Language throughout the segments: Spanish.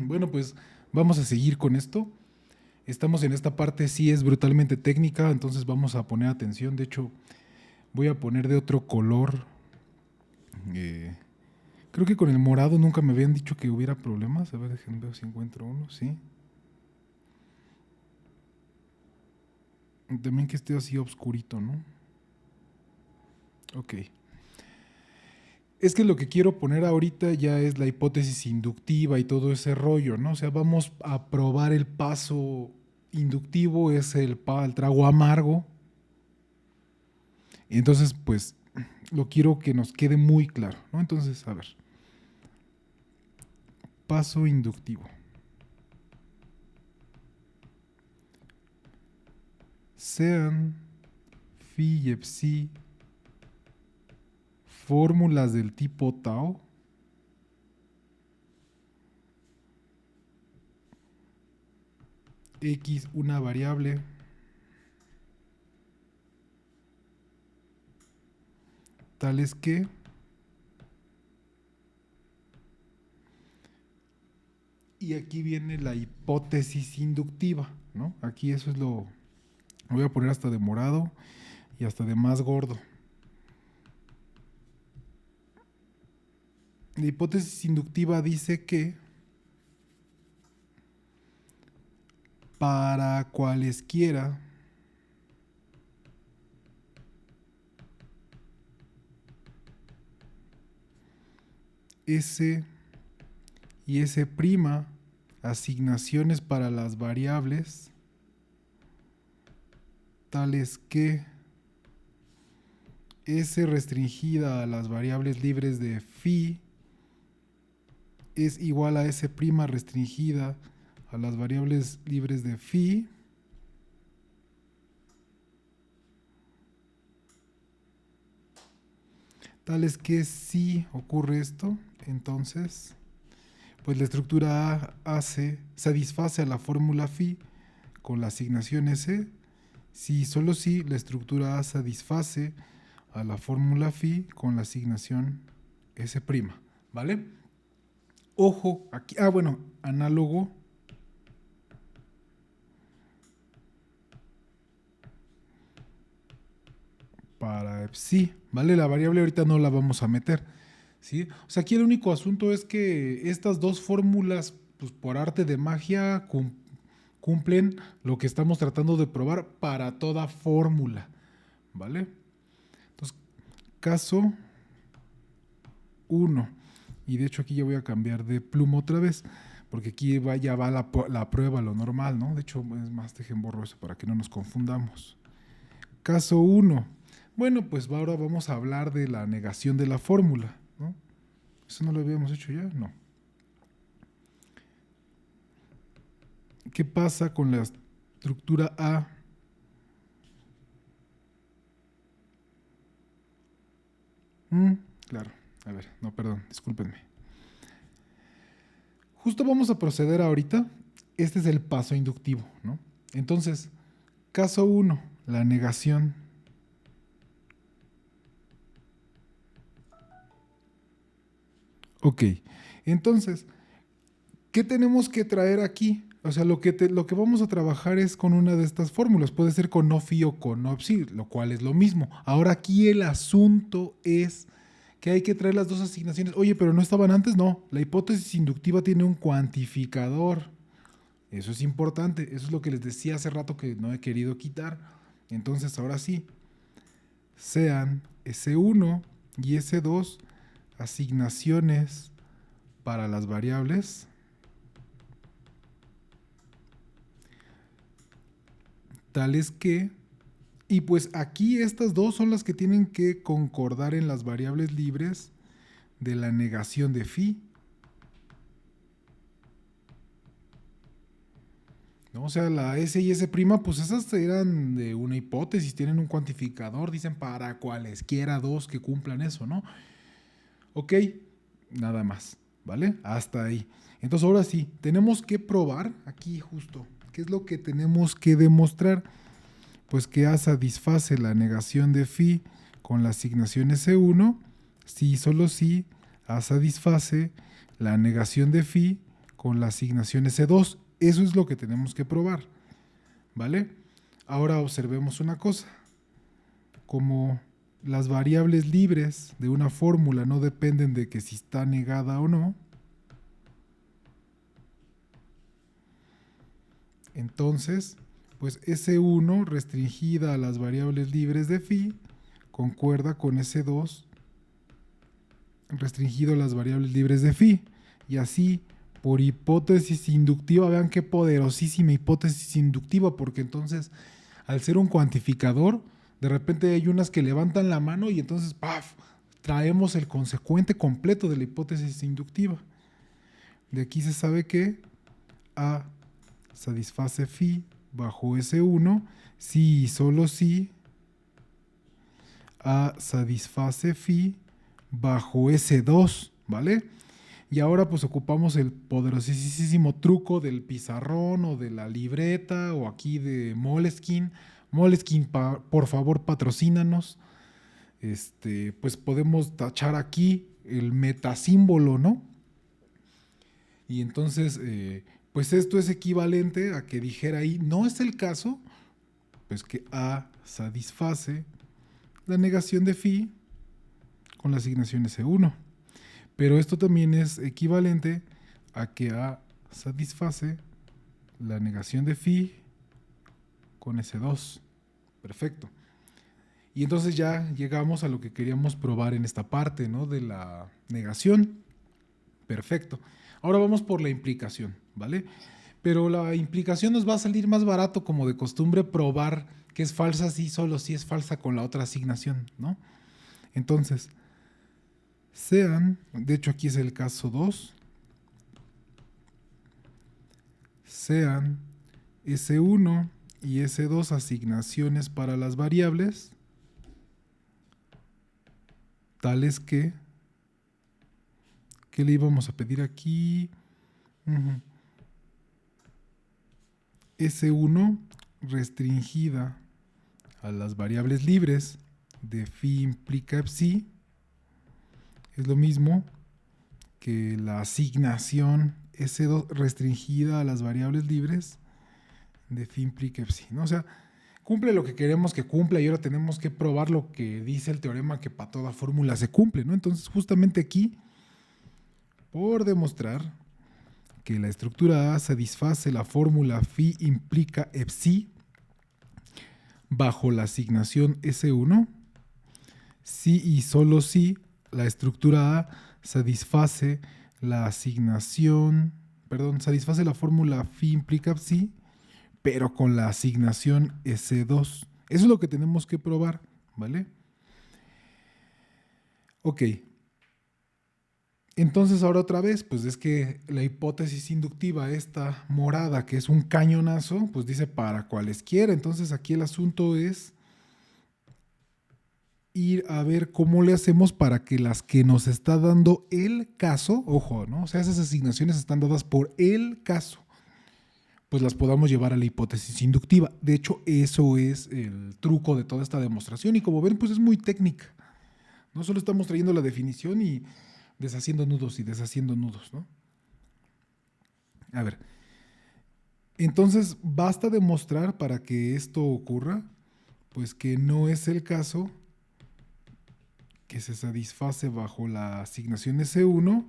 Bueno, pues vamos a seguir con esto. Estamos en esta parte, sí es brutalmente técnica, entonces vamos a poner atención. De hecho, voy a poner de otro color. Eh, Creo que con el morado nunca me habían dicho que hubiera problemas. A ver, déjenme ver si encuentro uno, sí. Y también que esté así oscurito, ¿no? Ok. Es que lo que quiero poner ahorita ya es la hipótesis inductiva y todo ese rollo, ¿no? O sea, vamos a probar el paso inductivo, es el trago amargo. Y entonces, pues, lo quiero que nos quede muy claro, ¿no? Entonces, a ver. Paso inductivo. Sean phi y psi fórmulas del tipo tau, x una variable tales que y aquí viene la hipótesis inductiva, ¿no? Aquí eso es lo voy a poner hasta de morado y hasta de más gordo. La hipótesis inductiva dice que para cualesquiera S y S' asignaciones para las variables tales que S restringida a las variables libres de phi es igual a S' restringida a las variables libres de phi tales que si ocurre esto, entonces pues la estructura A satisface a la fórmula phi con la asignación S, si solo si la estructura A satisface a la fórmula phi con la asignación S', ¿vale? Ojo, aquí, bueno, análogo para psi, ¿vale? La variable ahorita no la vamos a meter, ¿sí? O sea, aquí el único asunto es que estas dos fórmulas, pues por arte de magia, cumplen lo que estamos tratando de probar para toda fórmula, ¿vale? Entonces, caso 1. Y de hecho aquí ya voy a cambiar de pluma otra vez, porque aquí ya va la prueba, lo normal, ¿no? De hecho, es más, dejen borro eso para que no nos confundamos. Caso 1. Bueno, pues ahora vamos a hablar de la negación de la fórmula, ¿no? ¿Eso no lo habíamos hecho ya? No. ¿Qué pasa con la estructura A? Claro. A ver, no, perdón, discúlpenme. Justo vamos a proceder ahorita. Este es el paso inductivo, ¿no? Entonces, caso 1, la negación. Ok, entonces, ¿qué tenemos que traer aquí? O sea, lo que vamos a trabajar es con una de estas fórmulas. Puede ser con no phi o con no psi, lo cual es lo mismo. Ahora aquí el asunto es que hay que traer las dos asignaciones. Oye, pero no estaban antes, no. La hipótesis inductiva tiene un cuantificador. Eso es importante. Eso es lo que les decía hace rato que no he querido quitar. Entonces, ahora sí, sean S1 y S2 asignaciones para las variables tales que, y pues aquí estas dos son las que tienen que concordar en las variables libres de la negación de phi. ¿No? O sea, la S y S', pues esas eran de una hipótesis, tienen un cuantificador, dicen para cualesquiera dos que cumplan eso, ¿no? Ok, nada más, ¿vale? Hasta ahí. Entonces ahora sí, tenemos que probar aquí justo, ¿qué es lo que tenemos que demostrar? Pues que A satisface la negación de phi con la asignación S1, si y solo si A satisface la negación de phi con la asignación S2. Eso es lo que tenemos que probar, ¿vale? Ahora observemos una cosa. Como las variables libres de una fórmula no dependen de que si está negada o no, entonces, pues S1 restringida a las variables libres de phi concuerda con S2 restringido a las variables libres de phi. Y así, por hipótesis inductiva, vean qué poderosísima hipótesis inductiva, porque entonces, al ser un cuantificador, de repente hay unas que levantan la mano y entonces, ¡paf!, traemos el consecuente completo de la hipótesis inductiva. De aquí se sabe que A satisface phi bajo S1 si y solo si A satisface phi bajo S2, ¿vale? Y ahora pues ocupamos el poderosísimo truco del pizarrón o de la libreta o aquí de Moleskine. Moleskine, por favor, patrocínanos. Pues podemos tachar aquí el metasímbolo, ¿no? Y entonces, pues esto es equivalente a que dijera ahí, no es el caso, pues que A satisface la negación de phi con la asignación S1. Pero esto también es equivalente a que A satisface la negación de phi con S2. Perfecto. Y entonces ya llegamos a lo que queríamos probar en esta parte, ¿no? De la negación. Perfecto. Ahora vamos por la implicación, ¿vale? Pero la implicación nos va a salir más barato, como de costumbre, probar que es falsa si solo si es falsa con la otra asignación, ¿no? Entonces, sean, de hecho aquí es el caso 2, sean S1 y S2 asignaciones para las variables tales que, ¿qué le íbamos a pedir aquí? S1 restringida a las variables libres de phi implica psi es lo mismo que la asignación S2 restringida a las variables libres de phi implica psi, ¿no? O sea, cumple lo que queremos que cumpla y ahora tenemos que probar lo que dice el teorema que para toda fórmula se cumple, ¿no? Entonces, justamente aquí, por demostrar que la estructura A satisface la fórmula phi implica psi bajo la asignación S1, si y solo si la estructura A satisface la asignación, satisface la fórmula phi implica psi, pero con la asignación S2. Eso es lo que tenemos que probar, ¿vale? Ok. Entonces ahora otra vez, pues es que la hipótesis inductiva, esta morada, que es un cañonazo, pues dice para cualesquiera. Entonces aquí el asunto es ir a ver cómo le hacemos para que las que nos está dando el caso, ojo, ¿no? O sea, esas asignaciones están dadas por el caso, pues las podamos llevar a la hipótesis inductiva. De hecho, eso es el truco de toda esta demostración y como ven, pues es muy técnica. No solo estamos trayendo la definición y deshaciendo nudos, ¿no? A ver, entonces basta demostrar para que esto ocurra, pues que no es el caso que se satisface bajo la asignación S1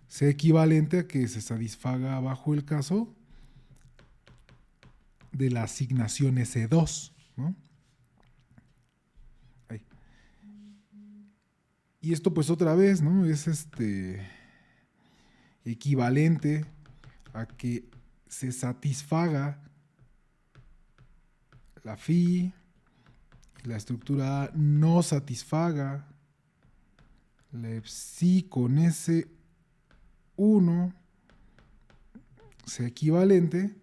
sea equivalente a que se satisfaga bajo el caso de la asignación S2, ¿no? Ahí. Y esto pues otra vez, ¿no? Es equivalente a que se satisfaga la phi, la estructura A no satisfaga la psi con S1 sea equivalente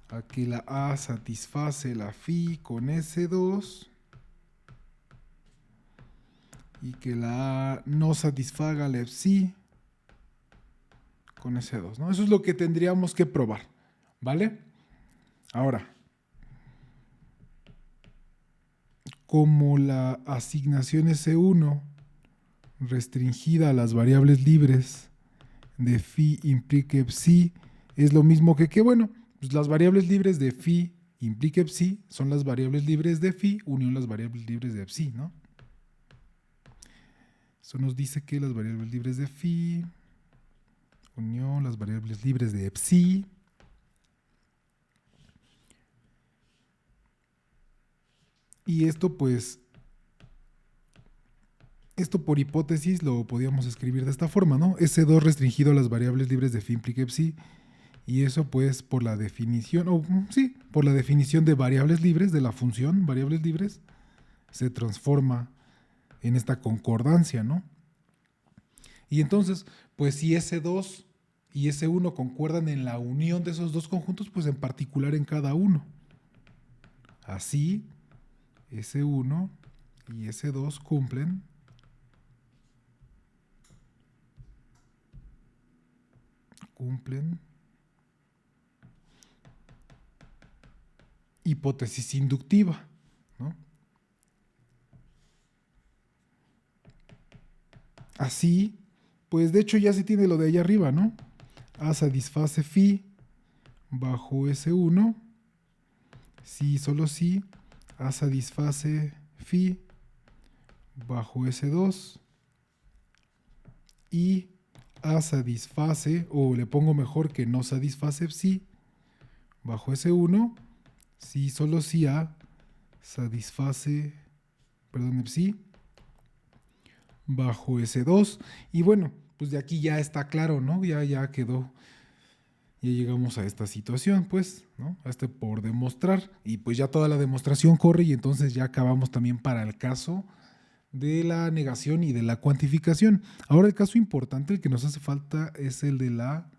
a que la A satisface la phi con S2 y que la A no satisfaga la psi con S2, ¿no? Eso es lo que tendríamos que probar, ¿vale? Ahora, como la asignación S1 restringida a las variables libres de phi implique psi es lo mismo que bueno, pues las variables libres de phi implique psi son las variables libres de phi unión las variables libres de psi, ¿no? Eso nos dice que las variables libres de phi unión las variables libres de psi y esto pues esto por hipótesis lo podíamos escribir de esta forma, ¿no? S2 restringido a las variables libres de phi implique psi y eso pues por la definición, sí, por la definición de variables libres de la función variables libres se transforma en esta concordancia, ¿no? Y entonces, pues si S2 y S1 concuerdan en la unión de esos dos conjuntos, pues en particular en cada uno. Así, S1 y S2 cumplen hipótesis inductiva, ¿no? Así, pues de hecho ya se tiene lo de allá arriba, ¿no? A satisface phi bajo S1, si solo si A satisface phi bajo S2 y A satisface, o le pongo mejor que no satisface psi bajo S1, si solo si A satisface, perdón, psi bajo S2. Y bueno, pues de aquí ya está claro, ¿no? Ya quedó. Ya llegamos a esta situación, pues, ¿no? A este por demostrar. Y pues ya toda la demostración corre y entonces ya acabamos también para el caso de la negación y de la cuantificación. Ahora el caso importante, el que nos hace falta es el de la...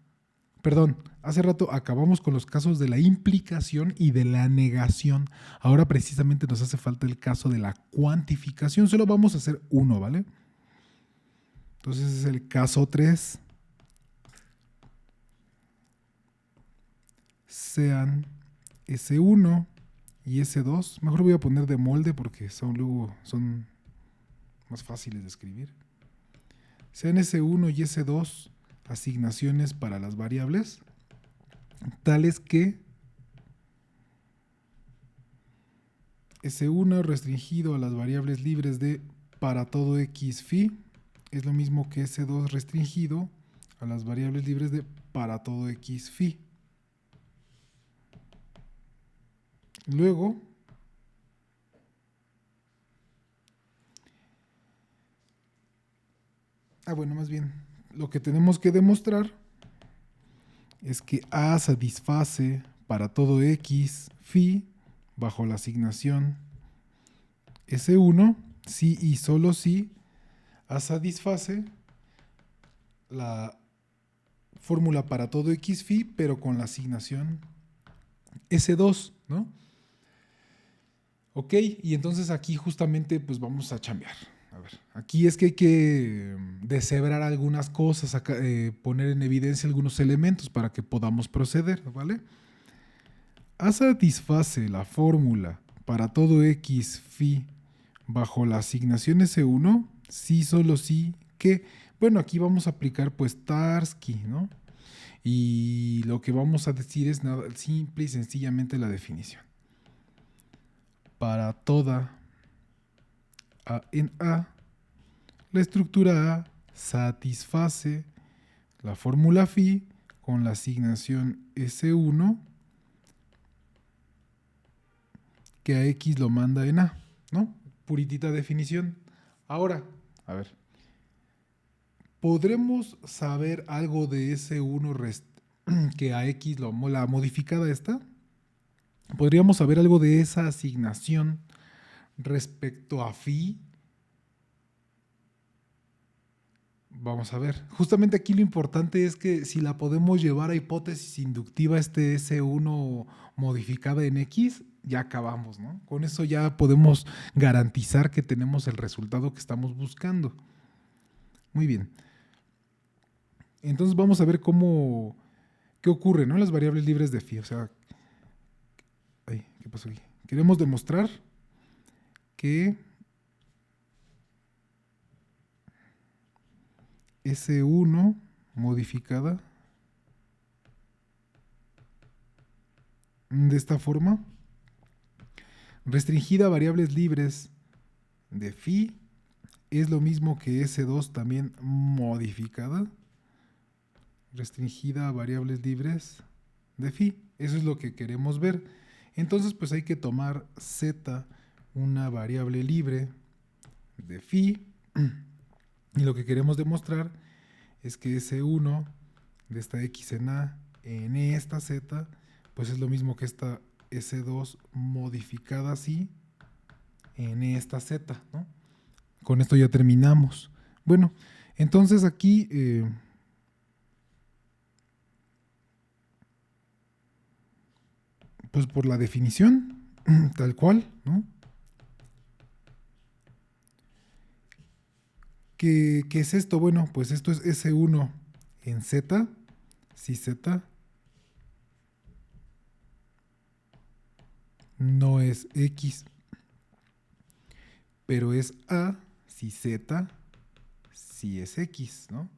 Perdón, hace rato acabamos con los casos de la implicación y de la negación. Ahora precisamente nos hace falta el caso de la cuantificación. Solo vamos a hacer uno, ¿vale? Entonces es el caso 3. Sean S1 y S2. Mejor voy a poner de molde porque son más fáciles de escribir. Sean S1 y S2 asignaciones para las variables tales que S1 restringido a las variables libres de para todo x phi es lo mismo que S2 restringido a las variables libres de para todo x phi. Luego, más bien, lo que tenemos que demostrar es que A satisface para todo x phi bajo la asignación S1 si y solo si A satisface la fórmula para todo x phi, pero con la asignación S2, ¿no? Ok, y entonces aquí justamente pues vamos a chambear. A ver, aquí es que hay que deshebrar algunas cosas, poner en evidencia algunos elementos para que podamos proceder, ¿vale? A satisface la fórmula para todo x phi bajo la asignación S1, sí, solo sí, que, bueno, aquí vamos a aplicar pues Tarski, ¿no? Y lo que vamos a decir es nada, simple y sencillamente la definición. Para toda A en A, la estructura A satisface la fórmula phi con la asignación S1 que a X lo manda en A, ¿no? Puritita definición. Ahora, a ver, ¿podremos saber algo de S1 que a X la modificada está? ¿Podríamos saber algo de esa asignación respecto a phi? Vamos a ver. Justamente aquí lo importante es que si la podemos llevar a hipótesis inductiva este S1 modificada en X, ya acabamos, ¿no? Con eso ya podemos garantizar que tenemos el resultado que estamos buscando. Muy bien. Entonces vamos a ver qué ocurre, ¿no? Las variables libres de phi. O sea, ¿qué pasó aquí? Queremos demostrar que S1 modificada de esta forma, restringida a variables libres de phi, es lo mismo que S2 también modificada, restringida a variables libres de phi. Eso es lo que queremos ver. Entonces, pues hay que tomar z, una variable libre de phi, y lo que queremos demostrar es que S1 de esta x en a en esta z, pues es lo mismo que esta S2 modificada así en esta z, ¿no? Con esto ya terminamos. Bueno, entonces aquí pues por la definición, tal cual, ¿no? ¿Qué es esto? Bueno, pues esto es S1 en Z, si Z no es X, pero es A si Z si es X, ¿no?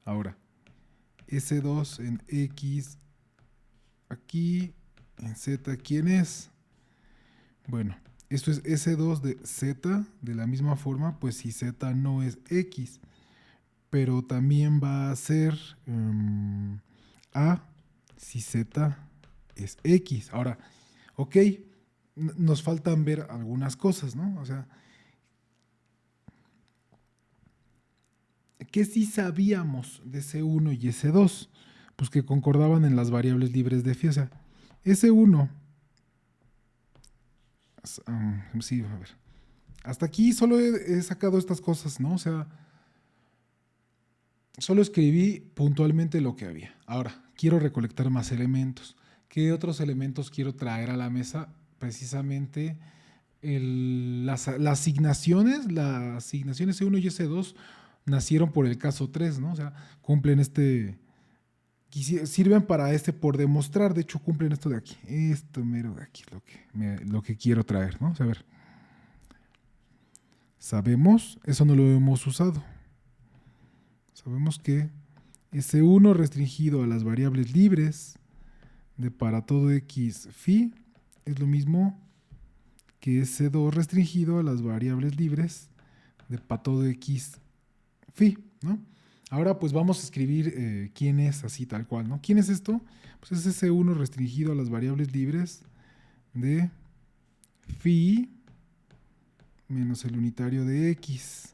Ahora, S2 en X, aquí en Z, ¿quién es? Bueno, esto es S2 de Z, de la misma forma, pues si Z no es X, pero también va a ser A si Z es X. Ahora, ok, nos faltan ver algunas cosas, ¿no? O sea, ¿qué sí sabíamos de S1 y S2? Pues que concordaban en las variables libres de phi. O sea, S1, sí, a ver. Hasta aquí solo he sacado estas cosas, ¿no? O sea, solo escribí puntualmente lo que había. Ahora, quiero recolectar más elementos. ¿Qué otros elementos quiero traer a la mesa? Precisamente las asignaciones S1 y S2 nacieron por el caso 3, ¿no? O sea, cumplen sirven para por demostrar, de hecho cumplen esto de aquí. Esto mero de aquí es lo que quiero traer, ¿no? O sea, a ver, sabemos, eso no lo hemos usado. Sabemos que S1 restringido a las variables libres de para todo x phi es lo mismo que S2 restringido a las variables libres de para todo x phi, ¿no? Ahora pues vamos a escribir quién es así tal cual, ¿no? ¿Quién es esto? Pues es S1 restringido a las variables libres de phi menos el unitario de x.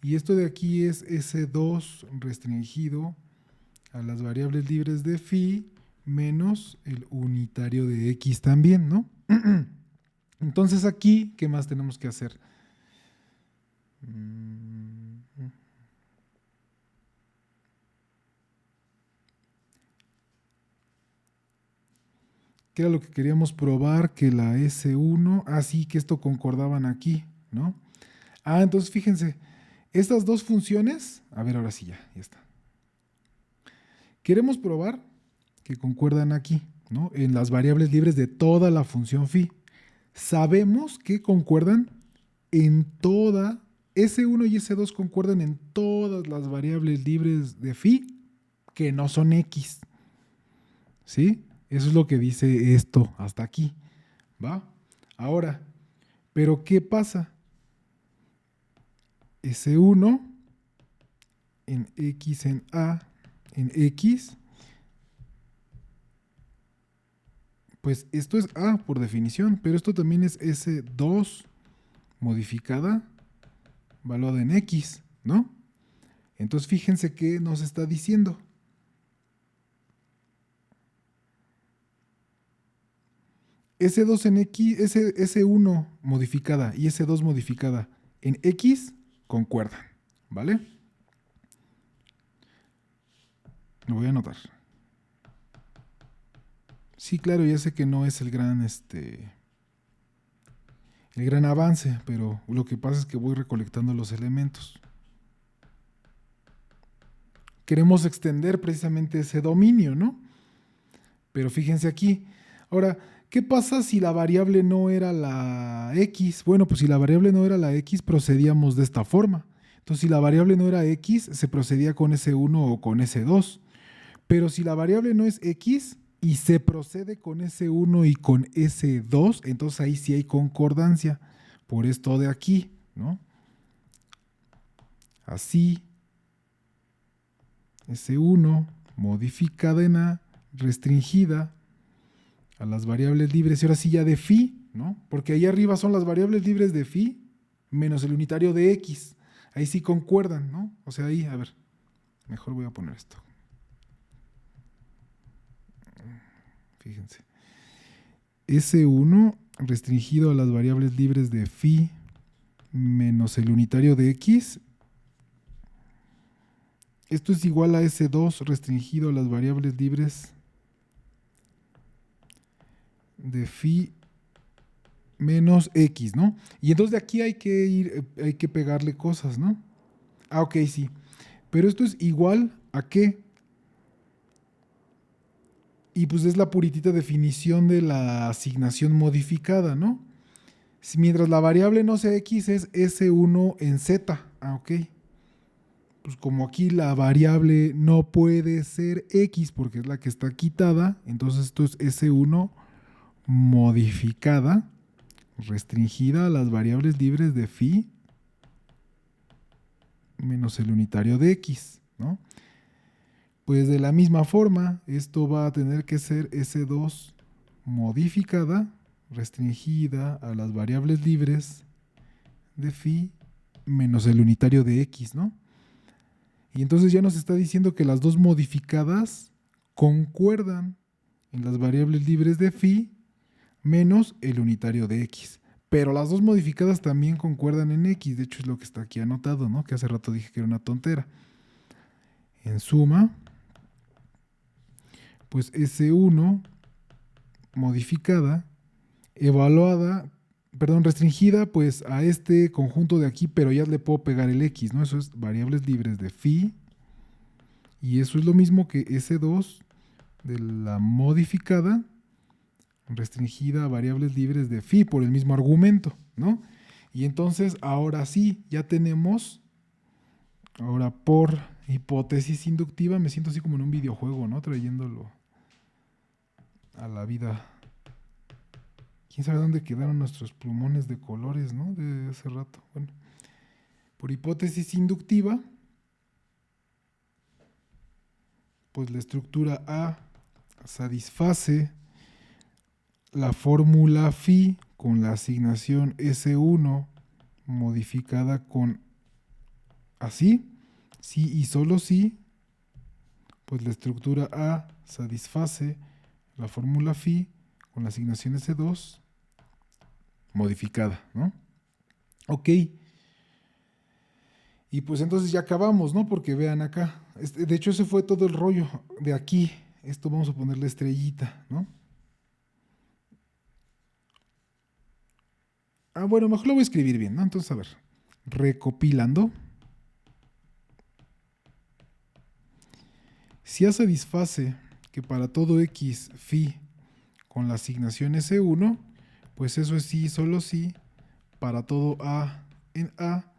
Y esto de aquí es S2 restringido a las variables libres de phi menos el unitario de x también, ¿no? Entonces aquí, ¿qué más tenemos que hacer? ¿Qué era lo que queríamos probar? Que la S1, sí, que esto concordaban aquí, ¿no? Entonces fíjense, estas dos funciones, a ver, ahora sí ya está. Queremos probar que concuerdan aquí, ¿no? En las variables libres de toda la función phi. Sabemos que concuerdan en toda, S1 y S2 concuerdan en todas las variables libres de phi que no son X. ¿Sí? Eso es lo que dice esto hasta aquí. ¿Va? Ahora, ¿pero qué pasa? S1 en X en A en X, pues esto es A por definición, pero esto también es S2 modificada, valuada en X, ¿no? Entonces fíjense qué nos está diciendo. S2 en X, S1 modificada y S2 modificada en X concuerdan, ¿vale? Lo voy a anotar. Sí, claro, ya sé que no es el gran avance, pero lo que pasa es que voy recolectando los elementos. Queremos extender precisamente ese dominio, ¿no? Pero fíjense aquí. Ahora, ¿qué pasa si la variable no era la X? Bueno, pues si la variable no era la X, procedíamos de esta forma. Entonces, si la variable no era X, se procedía con S1 o con S2. Pero si la variable no es X y se procede con S1 y con S2, entonces ahí sí hay concordancia por esto de aquí, ¿no? Así, S1 modificada en A, restringida a las variables libres, y ahora sí ya de phi, ¿no? Porque ahí arriba son las variables libres de phi menos el unitario de X. Ahí sí concuerdan, ¿no? O sea, ahí, a ver, mejor voy a poner esto. Fíjense. S1 restringido a las variables libres de phi menos el unitario de X. Esto es igual a S2 restringido a las variables libres de phi menos X, ¿no? Y entonces de aquí hay que pegarle cosas, ¿no? Ah, ok, sí. Pero esto es igual a qué. Y pues es la puritita definición de la asignación modificada, ¿no? Mientras la variable no sea X es S1 en Z. Ah, ok. Pues como aquí la variable no puede ser X porque es la que está quitada, entonces esto es S1 modificada, restringida a las variables libres de phi menos el unitario de X, ¿no? Pues de la misma forma, esto va a tener que ser S2 modificada, restringida a las variables libres de phi menos el unitario de X, ¿no? Y entonces ya nos está diciendo que las dos modificadas concuerdan en las variables libres de phi menos el unitario de X. Pero las dos modificadas también concuerdan en X, de hecho es lo que está aquí anotado, ¿no? Que hace rato dije que era una tontera. En suma, pues S1 modificada, restringida pues a este conjunto de aquí, pero ya le puedo pegar el X, ¿no? Eso es variables libres de phi, y eso es lo mismo que S2 de la modificada, restringida a variables libres de phi por el mismo argumento, ¿no? Y entonces ahora sí, ya tenemos, ahora por hipótesis inductiva, me siento así como en un videojuego, ¿no? Trayéndolo a la vida. ¿Quién sabe dónde quedaron nuestros plumones de colores, ¿no? De hace rato. Bueno, por hipótesis inductiva, pues la estructura A satisface la fórmula phi con la asignación S1 modificada con así, sí y solo sí, pues la estructura A satisface la fórmula phi con la asignación S2 modificada, ¿no? Ok. Y pues entonces ya acabamos, ¿no? Porque vean acá. De hecho, ese fue todo el rollo de aquí. Esto vamos a ponerle estrellita, ¿no? Ah, bueno, mejor lo voy a escribir bien, ¿no? Entonces, a ver. Recopilando. Si A satisface que para todo X phi con la asignación S1, pues eso es sí, solo sí, para todo A en A,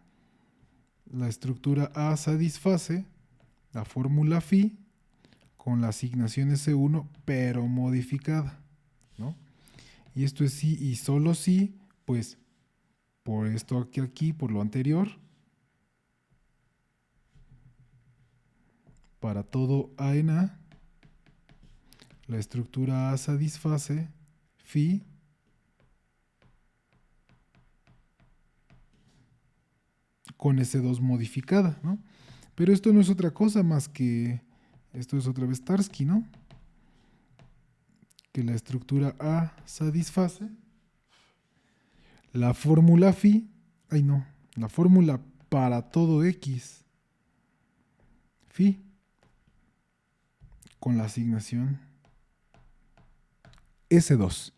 la estructura A satisface la fórmula phi con la asignación S1, pero modificada, ¿no? Y esto es sí y solo sí, pues por esto aquí, por lo anterior, para todo A en A, la estructura A satisface phi con S2 modificada, ¿no? Pero esto no es otra cosa más que, esto es otra vez Tarski, ¿no? Que la estructura A satisface la fórmula phi, la fórmula para todo X phi con la asignación S2.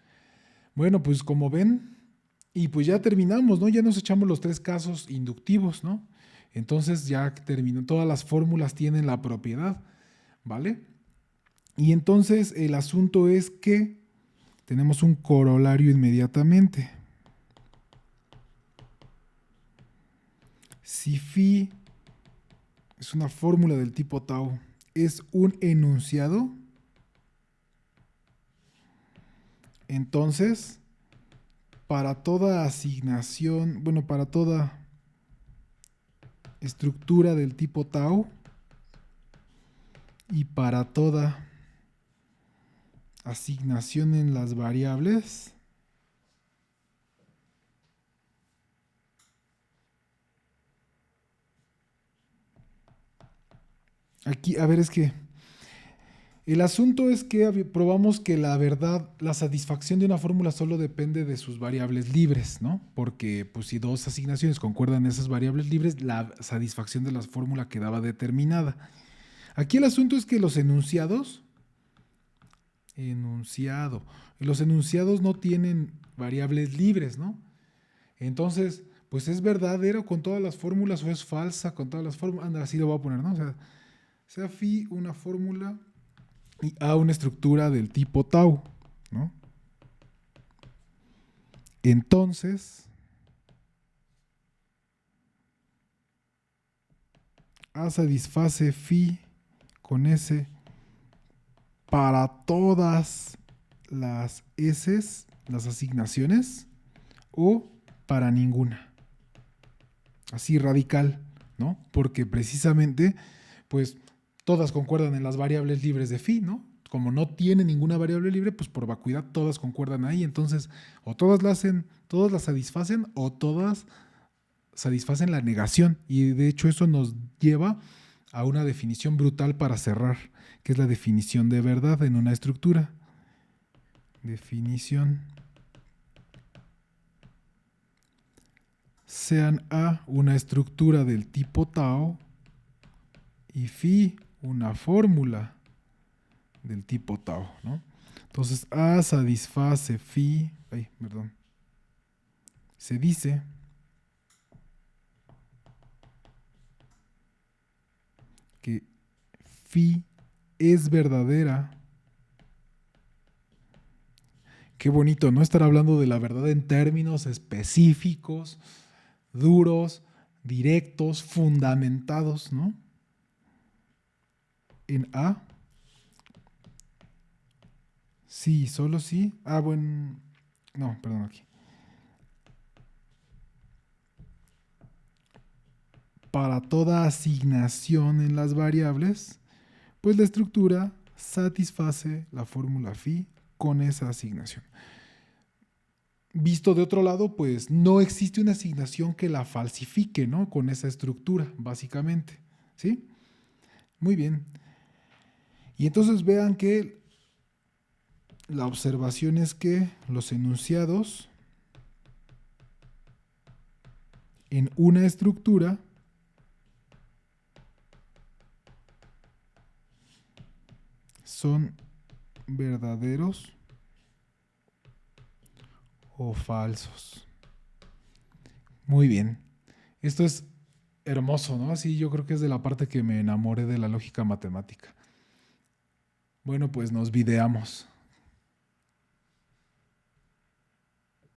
Bueno, pues como ven, y pues ya terminamos, ¿no? Ya nos echamos los tres casos inductivos, ¿no? Entonces ya terminó, todas las fórmulas tienen la propiedad, ¿vale? Y entonces el asunto es que tenemos un corolario inmediatamente. Si phi es una fórmula del tipo tau, es un enunciado, entonces, para toda asignación, bueno, para toda estructura del tipo tau y para toda asignación en las variables, aquí, a ver, es que el asunto es que probamos que la verdad, la satisfacción de una fórmula solo depende de sus variables libres, ¿no? Porque pues, si dos asignaciones concuerdan en esas variables libres, la satisfacción de la fórmula quedaba determinada. Aquí el asunto es que los enunciados no tienen variables libres, ¿no? Entonces, pues es verdadero con todas las fórmulas o es falsa con todas las fórmulas. Anda, así lo voy a poner, ¿no? O sea phi una fórmula y A una estructura del tipo tau, ¿no? Entonces, A satisface phi con S para todas las S, las asignaciones, o para ninguna. Así radical, ¿no? Porque precisamente, pues, todas concuerdan en las variables libres de phi, ¿no? Como no tiene ninguna variable libre, pues por vacuidad todas concuerdan ahí. Entonces, o todas las satisfacen, o todas satisfacen la negación. Y de hecho, eso nos lleva a una definición brutal para cerrar, que es la definición de verdad en una estructura. Definición. Sean A una estructura del tipo tau y phi una fórmula del tipo tau, ¿no? Entonces A satisface phi, se dice que phi es verdadera. Qué bonito, ¿no? Estar hablando de la verdad en términos específicos, duros, directos, fundamentados, ¿no? En A. Sí, solo sí. Ah, bueno. No, perdón, aquí. Para toda asignación en las variables, pues la estructura satisface la fórmula phi con esa asignación. Visto de otro lado, pues no existe una asignación que la falsifique, ¿no? Con esa estructura, básicamente. ¿Sí? Muy bien. Y entonces vean que la observación es que los enunciados en una estructura son verdaderos o falsos. Muy bien. Esto es hermoso, ¿no? Así yo creo que es de la parte que me enamoré de la lógica matemática. Bueno, pues nos videamos.